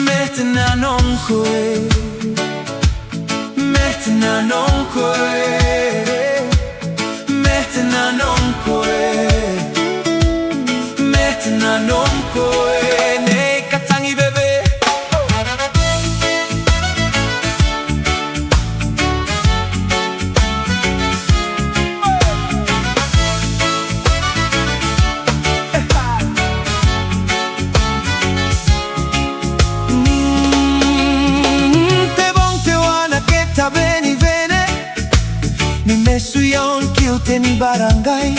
Maintenant non kwe, maintenant non kwe, maintenant non kwe, maintenant non kwe, ne katangi bebe. Beni vene ni mesu yon kilte ni barangay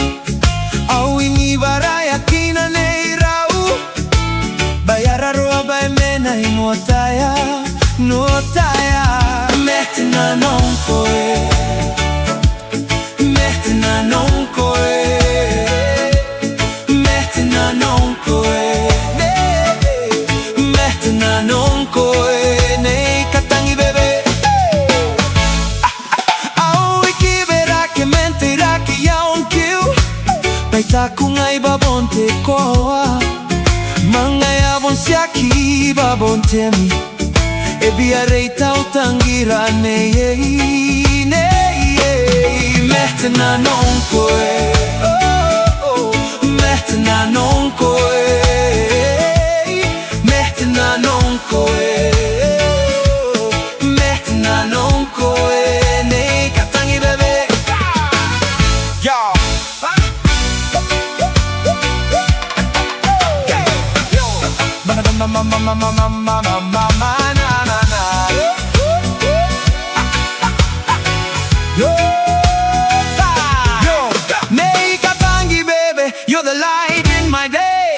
au ingi baraya kina nei rau bayara roa bay mena inotaya notaya maintenant non koe maintenant non koe maintenant non koe maintenant non koe nei katangi bebe. Takung ay babonte koa Mangaya bonsiaki babonte mi Ebia reita utangira nei Maintenant non koe Maintenant non koe Maintenant non koe Maintenant non koe nei katangi bebe. Yo You're the light in my day.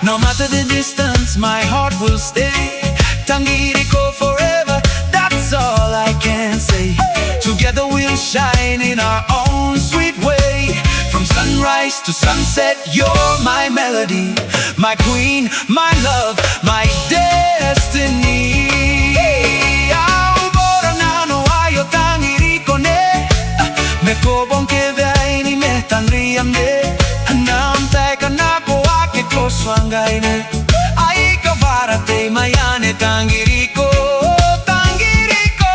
No matter the distance, my heart will stay. Tangiriko forever, that's all I can say. Together we'll shine in our own sweet way. From sunrise to sunset, you're my melody, my queen, my love, my destiny. Au bora na no ayo tangiriko ne me kobong ke vai ni me tanriam ne. Nam teka na po ake ko swangay ne. Ay kavarate mayane tangiriko, tangiriko.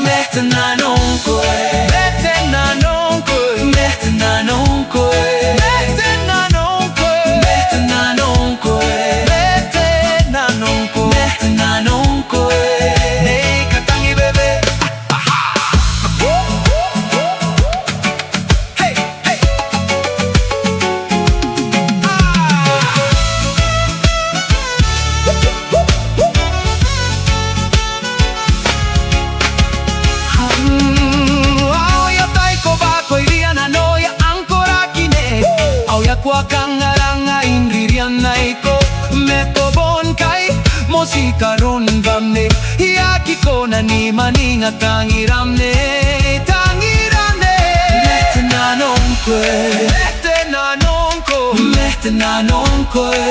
Maintenant non koe, maintenant non koe, maintenant non koe, maintenant non koe, maintenant non koe, maintenant non koe, maintenant non koe. Nei katangi bebe. Wakangaranga indirian naiko metobon kai musika runvamne yaki kona ni maninga tangiramne tangiramne. Maintenant non koe, maintenant non koe, maintenant non koe.